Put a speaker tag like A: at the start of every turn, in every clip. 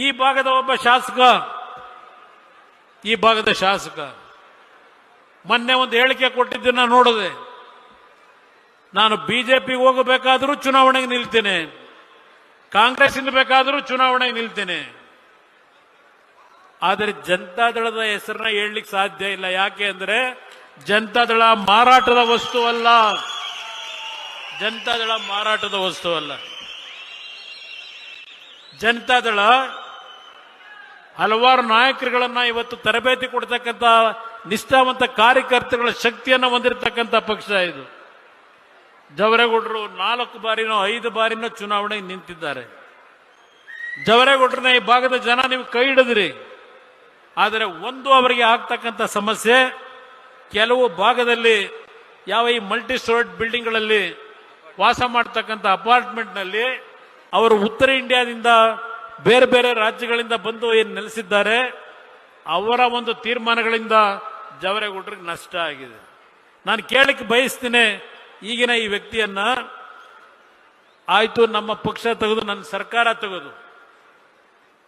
A: ಈ ಭಾಗದ ಒಬ್ಬ ಶಾಸಕ ಮೊನ್ನೆ ಒಂದು ಹೇಳಿಕೆ ಕೊಟ್ಟಿದ್ದನ್ನ ನೋಡಿದೆ. ನಾನು ಬಿಜೆಪಿಗೆ ಹೋಗಬೇಕಾದರೂ ಚುನಾವಣೆಗೆ ನಿಲ್ತೇನೆ, ಕಾಂಗ್ರೆಸ್ಸಿಂದ ಬೇಕಾದರೂ ಚುನಾವಣೆಗೆ ನಿಲ್ತೇನೆ. ಆದರೆ ಜನತಾದಳದ ಹೆಸರನ್ನ ಹೇಳಲಿಕ್ಕೆ ಸಾಧ್ಯ ಇಲ್ಲ. ಯಾಕೆ ಅಂದ್ರೆ ಜನತಾದಳ ಮಾರಾಟದ ವಸ್ತುವಲ್ಲ. ಜನತಾದಳ ಮಾರಾಟದ ವಸ್ತುವಲ್ಲ. ಜನತಾದಳ ಹಲವಾರು ನಾಯಕರುಗಳನ್ನ ಇವತ್ತು ತರಬೇತಿ ಕೊಡ್ತಕ್ಕಂಥ ನಿಷ್ಠಾವಂತ ಕಾರ್ಯಕರ್ತಗಳ ಶಕ್ತಿಯನ್ನು ಹೊಂದಿರತಕ್ಕಂಥ ಪಕ್ಷ ಇದು. ಜವರೇಗೌಡರು 4 ಬಾರಿನೋ 5 ಬಾರಿನೋ ಚುನಾವಣೆಗೆ ನಿಂತಿದ್ದಾರೆ. ಜವರೇಗೌಡರನ್ನ ಈ ಭಾಗದ ಜನ ನೀವು ಕೈ ಹಿಡಿದ್ರಿ. ಆದರೆ ಒಂದು ಅವರಿಗೆ ಆಗ್ತಕ್ಕಂಥ ಸಮಸ್ಯೆ, ಕೆಲವು ಭಾಗದಲ್ಲಿ ಯಾವ ಈ ಮಲ್ಟಿ ಸ್ಟೋರ್ಡ್ ಬಿಲ್ಡಿಂಗ್ಗಳಲ್ಲಿ ವಾಸ ಮಾಡ್ತಕ್ಕಂಥ ಅಪಾರ್ಟ್ಮೆಂಟ್ನಲ್ಲಿ ಅವರು ಉತ್ತರ ಇಂಡಿಯಾದಿಂದ ಬೇರೆ ಬೇರೆ ರಾಜ್ಯಗಳಿಂದ ಬಂದು ಏನು ನೆಲೆಸಿದ್ದಾರೆ, ಅವರ ಒಂದು ತೀರ್ಮಾನಗಳಿಂದ ಜವರೇಗೌಡರಿಗೆ ನಷ್ಟ ಆಗಿದೆ. ನಾನು ಕೇಳಕ್ಕೆ ಬಯಸ್ತೀನಿ, ಈಗಿನ ಈ ವ್ಯಕ್ತಿಯನ್ನ ಆಯ್ತು ನಮ್ಮ ಪಕ್ಷ ತೆಗೆದು ನನ್ನ ಸರ್ಕಾರ ತೆಗೆದು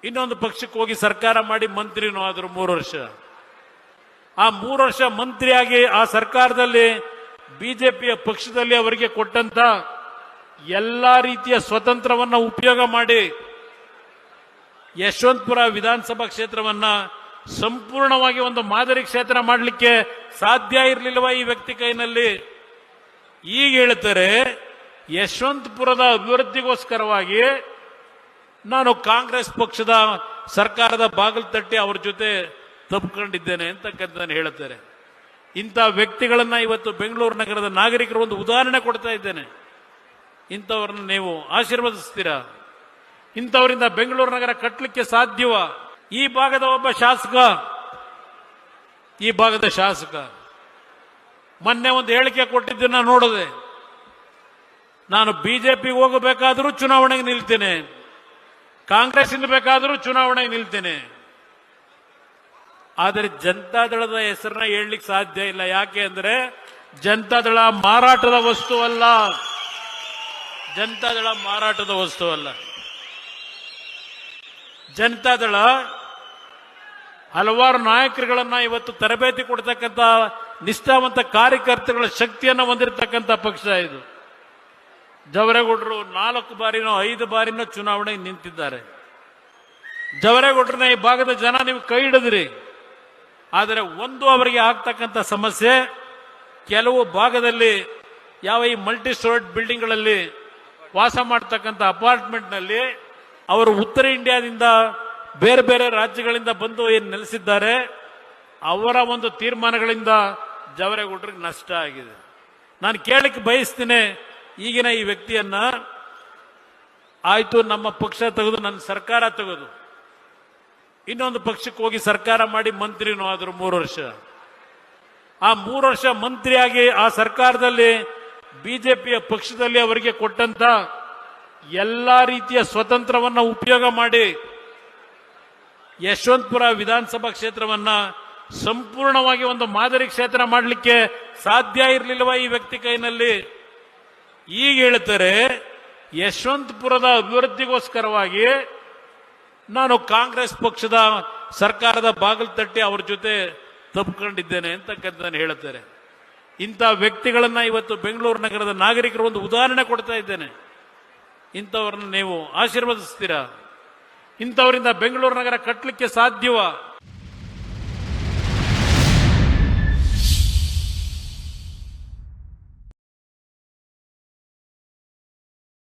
A: ಇನ್ನೊಂದು ಪಕ್ಷಕ್ಕೆ ಹೋಗಿ ಸರ್ಕಾರ ಮಾಡಿ ಮಂತ್ರಿನೂ ಆದ್ರು 3 ವರ್ಷ. ಆ 3 ವರ್ಷ ಮಂತ್ರಿಯಾಗಿ ಆ ಸರ್ಕಾರದಲ್ಲಿ ಬಿಜೆಪಿಯ ಪಕ್ಷದಲ್ಲಿ ಅವರಿಗೆ ಕೊಟ್ಟಂತ ಎಲ್ಲಾ ರೀತಿಯ ಸ್ವತಂತ್ರವನ್ನ ಉಪಯೋಗ ಮಾಡಿ ಯಶವಂತಪುರ ವಿಧಾನಸಭಾ ಕ್ಷೇತ್ರವನ್ನ ಸಂಪೂರ್ಣವಾಗಿ ಒಂದು ಮಾದರಿ ಕ್ಷೇತ್ರ ಮಾಡಲಿಕ್ಕೆ ಸಾಧ್ಯ ಇರಲಿಲ್ಲವ ಈ ವ್ಯಕ್ತಿ ಕೈನಲ್ಲಿ? ಈಗ ಹೇಳ್ತಾರೆ ಯಶವಂತಪುರದ ಅಭಿವೃದ್ಧಿಗೋಸ್ಕರವಾಗಿ ನಾನು ಕಾಂಗ್ರೆಸ್ ಪಕ್ಷದ ಸರ್ಕಾರದ ಬಾಗಿಲು ತಟ್ಟಿ ಅವ್ರ ಜೊತೆ ತಪ್ಪಿಕೊಂಡಿದ್ದೇನೆ ಅಂತಕ್ಕಂಥ ಹೇಳ್ತಾರೆ. ಇಂಥ ವ್ಯಕ್ತಿಗಳನ್ನ ಇವತ್ತು ಬೆಂಗಳೂರು ನಗರದ ನಾಗರಿಕರು ಒಂದು ಉದಾಹರಣೆ ಕೊಡ್ತಾ ಇದ್ದೇನೆ. ಇಂಥವ್ರನ್ನ ನೀವು ಆಶೀರ್ವದಿಸ್ತೀರಾ? ಇಂಥವರಿಂದ ಬೆಂಗಳೂರು ನಗರ ಕಟ್ಟಲಿಕ್ಕೆ ಸಾಧ್ಯವ? ಈ ಭಾಗದ ಒಬ್ಬ ಶಾಸಕ ಮೊನ್ನೆ ಒಂದು ಹೇಳಿಕೆ ಕೊಟ್ಟಿದ್ದನ್ನ ನೋಡಿದೆ. ನಾನು ಬಿಜೆಪಿಗೆ ಹೋಗಬೇಕಾದರೂ ಚುನಾವಣೆಗೆ ನಿಲ್ತೇನೆ, ಕಾಂಗ್ರೆಸ್ಸಿಂದ ಬೇಕಾದರೂ ಚುನಾವಣೆಗೆ ನಿಲ್ತೇನೆ. ಆದರೆ ಜನತಾದಳದ ಹೆಸರನ್ನ ಹೇಳಲಿಕ್ಕೆ ಸಾಧ್ಯ ಇಲ್ಲ. ಯಾಕೆ ಅಂದ್ರೆ ಜನತಾದಳ ಮಾರಾಟದ ವಸ್ತುವಲ್ಲ. ಜನತಾದಳ ಮಾರಾಟದ ವಸ್ತುವಲ್ಲ. ಜನತಾದಳ ಹಲವಾರು ನಾಯಕರುಗಳನ್ನ ಇವತ್ತು ತರಬೇತಿ ಕೊಡ್ತಕ್ಕಂಥ ನಿಷ್ಠಾವಂತ ಕಾರ್ಯಕರ್ತಗಳ ಶಕ್ತಿಯನ್ನು ಹೊಂದಿರತಕ್ಕಂಥ ಪಕ್ಷ ಇದು. ಜವರೇಗೌಡರು 4 ಬಾರಿನೋ 5 ಬಾರಿನೋ ಚುನಾವಣೆಗೆ ನಿಂತಿದ್ದಾರೆ. ಜವರೇಗೌಡರನ್ನ ಈ ಭಾಗದ ಜನ ನೀವು ಕೈ ಹಿಡಿದ್ರಿ. ಆದರೆ ಒಂದು ಅವರಿಗೆ ಆಗ್ತಕ್ಕಂಥ ಸಮಸ್ಯೆ, ಕೆಲವು ಭಾಗದಲ್ಲಿ ಯಾವ ಈ ಮಲ್ಟಿ ಸ್ಟೋರ್ಡ್ ಬಿಲ್ಡಿಂಗ್ಗಳಲ್ಲಿ ವಾಸ ಮಾಡ್ತಕ್ಕಂಥ ಅಪಾರ್ಟ್ಮೆಂಟ್ನಲ್ಲಿ ಅವರು ಉತ್ತರ ಇಂಡಿಯಾದಿಂದ ಬೇರೆ ಬೇರೆ ರಾಜ್ಯಗಳಿಂದ ಬಂದು ಏನು ನೆಲೆಸಿದ್ದಾರೆ, ಅವರ ಒಂದು ತೀರ್ಮಾನಗಳಿಂದ ಜವರೇಗೌಡರಿಗೆ ನಷ್ಟ ಆಗಿದೆ. ನಾನು ಕೇಳಕ್ಕೆ ಬಯಸ್ತೀನಿ, ಈಗಿನ ಈ ವ್ಯಕ್ತಿಯನ್ನ ಆಯ್ತು ನಮ್ಮ ಪಕ್ಷ ತೆಗೆದು ನನ್ನ ಸರ್ಕಾರ ತೆಗೆದು ಇನ್ನೊಂದು ಪಕ್ಷಕ್ಕೆ ಹೋಗಿ ಸರ್ಕಾರ ಮಾಡಿ ಮಂತ್ರಿನೂ ಆದ್ರು 3 ವರ್ಷ. ಆ 3 ವರ್ಷ ಮಂತ್ರಿಯಾಗಿ ಆ ಸರ್ಕಾರದಲ್ಲಿ ಬಿಜೆಪಿಯ ಪಕ್ಷದಲ್ಲಿ ಅವರಿಗೆ ಕೊಟ್ಟಂತ ಎಲ್ಲಾ ರೀತಿಯ ಸ್ವತಂತ್ರವನ್ನ ಉಪಯೋಗ ಮಾಡಿ ಯಶವಂತಪುರ ವಿಧಾನಸಭಾ ಕ್ಷೇತ್ರವನ್ನ ಸಂಪೂರ್ಣವಾಗಿ ಒಂದು ಮಾದರಿ ಕ್ಷೇತ್ರ ಮಾಡಲಿಕ್ಕೆ ಸಾಧ್ಯ ಇರಲಿಲ್ಲವ ಈ ವ್ಯಕ್ತಿ ಕೈನಲ್ಲಿ? ಈಗ ಹೇಳ್ತಾರೆ ಯಶವಂತಪುರದ ಅಭಿವೃದ್ಧಿಗೋಸ್ಕರವಾಗಿ ನಾನು ಕಾಂಗ್ರೆಸ್ ಪಕ್ಷದ ಸರ್ಕಾರದ ಬಾಗಿಲು ತಟ್ಟಿ ಅವ್ರ ಜೊತೆ ತಪ್ಪಿಕೊಂಡಿದ್ದೇನೆ ಅಂತಕ್ಕಂಥ ಹೇಳ್ತಾರೆ. ಇಂಥ ವ್ಯಕ್ತಿಗಳನ್ನ ಇವತ್ತು ಬೆಂಗಳೂರು ನಗರದ ನಾಗರಿಕರು ಒಂದು ಉದಾಹರಣೆ ಕೊಡ್ತಾ ಇದ್ದೇನೆ. ಇಂಥವ್ರನ್ನ ನೀವು ಆಶೀರ್ವದಿಸ್ತೀರಾ? ಇಂಥವರಿಂದ ಬೆಂಗಳೂರು ನಗರ ಕಟ್ಟಲಿಕ್ಕೆ ಸಾಧ್ಯವ?